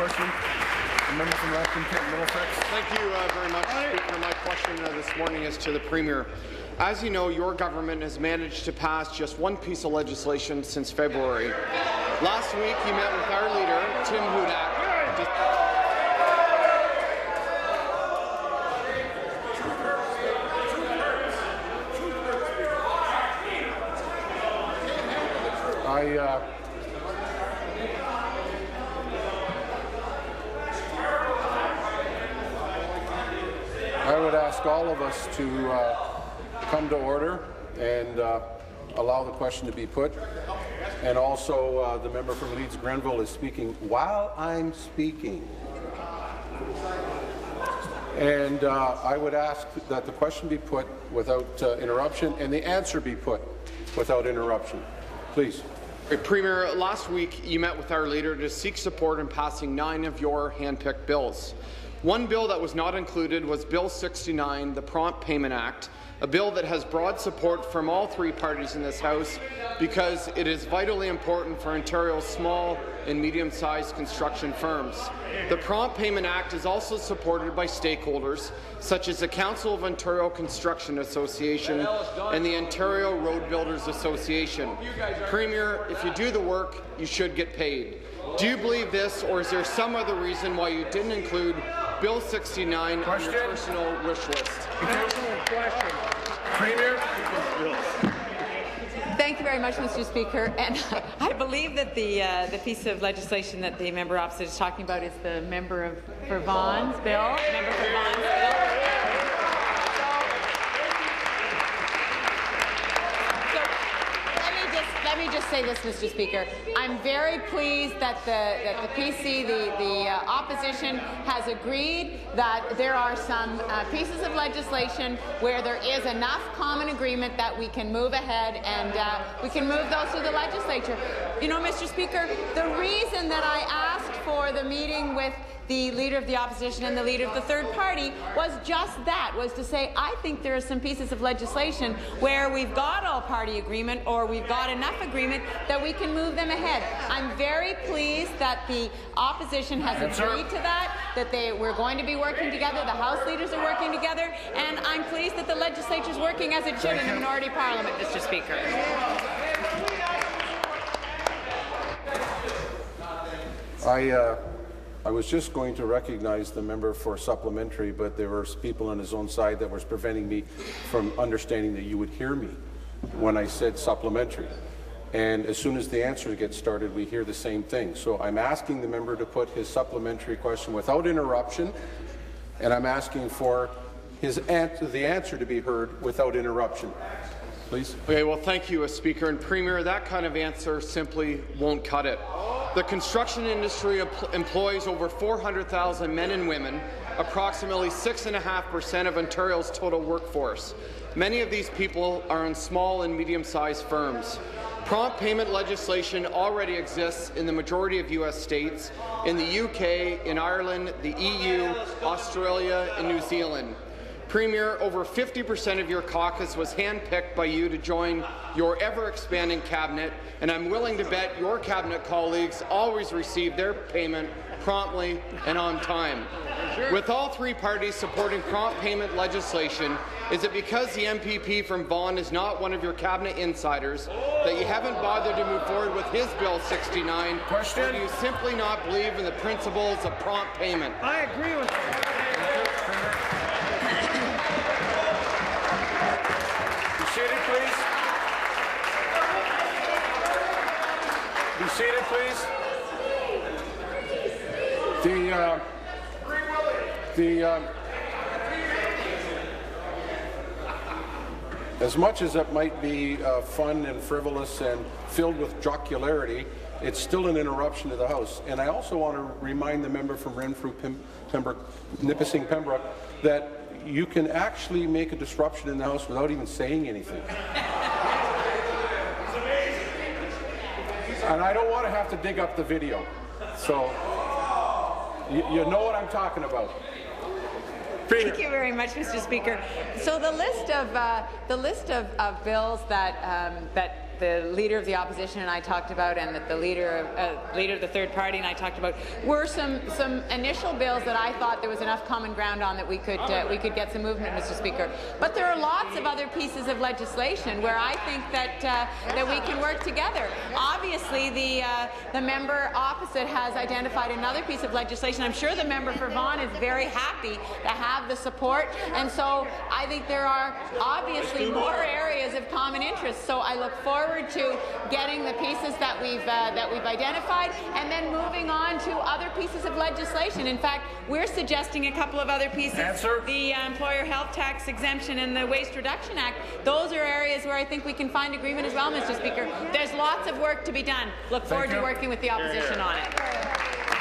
question. The member from Lethbridge, Middlesex. Thank you very much, Speaker. My question this morning is to the Premier. As you know, your government has managed to pass just one piece of legislation since February. Last week, you met with our leader, Tim Hudak. I would ask all of us to come to order and allow the question to be put. And also, the member from Leeds Grenville is speaking while I'm speaking. And I would ask that the question be put without interruption and the answer be put without interruption. Please. Premier, last week you met with our leader to seek support in passing 9 of your hand-picked bills. One bill that was not included was Bill 69, the Prompt Payment Act, a bill that has broad support from all 3 parties in this House because it is vitally important for Ontario's small and medium-sized construction firms. The Prompt Payment Act is also supported by stakeholders such as the Council of Ontario Construction Association and the Ontario Road Builders Association. Premier, if you do the work, you should get paid. Do you believe this, or is there some other reason why you didn't include Bill 69 on your personal wish list? Premier. Thank you very much, Mr. Speaker. And I believe that the piece of legislation that the member opposite is talking about is the member for Vaughan's bill. Member for Vaughan's bill. Let me just say this, Mr. Speaker. I'm very pleased that the PC, the opposition, has agreed that there are some pieces of legislation where there is enough common agreement that we can move ahead and we can move those through the legislature. You know, Mr. Speaker, the reason that I asked for the meeting with the Leader of the Opposition and the Leader of the Third Party was just that, was to say I think there are some pieces of legislation where we've got all-party agreement or we've got enough agreement that we can move them ahead. I'm very pleased that the opposition has agreed to that, we're going to be working together, the House leaders are working together, and I'm pleased that the legislature is working as it should in the minority parliament, Mr. Speaker. I was just going to recognize the member for supplementary, but there were people on his own side that was preventing me from understanding that you would hear me when I said supplementary. And as soon as the answer gets started, we hear the same thing. So I'm asking the member to put his supplementary question without interruption, and I'm asking for the answer to be heard without interruption. Please. Okay, well, thank you, Speaker. And Premier, that kind of answer simply won't cut it. The construction industry employs over 400,000 men and women, approximately 6.5% of Ontario's total workforce. Many of these people are in small and medium-sized firms. Prompt payment legislation already exists in the majority of U.S. states, in the UK, in Ireland, the EU, Australia, and New Zealand. Premier, over 50% of your caucus was handpicked by you to join your ever-expanding cabinet, and I'm willing to bet your cabinet colleagues always receive their payment promptly and on time. With all 3 parties supporting prompt payment legislation, is it because the MPP from Vaughan is not one of your cabinet insiders that you haven't bothered to move forward with his Bill 69? Question. Or do you simply not believe in the principles of prompt payment? I agree with you. Seated, please. Be seated, please. As much as it might be fun and frivolous and filled with jocularity, it's still an interruption to the House. And I also want to remind the member from Renfrew, Nipissing, Pembroke, that you can actually make a disruption in the House without even saying anything. And I don't want to have to dig up the video. So you know what I'm talking about. Thank you very much, Mr. Speaker. So the list of bills that the Leader of the Opposition and I talked about, and that the Leader of the third party and I talked about, were some initial bills that I thought there was enough common ground on that we could get some movement, Mr. Speaker. But there are lots of other pieces of legislation where I think that we can work together. Obviously, the member opposite has identified another piece of legislation. I'm sure the member for Vaughan is very happy to have the support, and so I think there are obviously more areas of common interest. So I look forward to getting the pieces that we've identified, and then moving on to other pieces of legislation. In fact, we're suggesting a couple of other pieces. Answer. The employer health tax exemption and the Waste Reduction Act. Those are areas where I think we can find agreement as well, Mr. Speaker. There's lots of work to be done. Look forward to working with the opposition on it.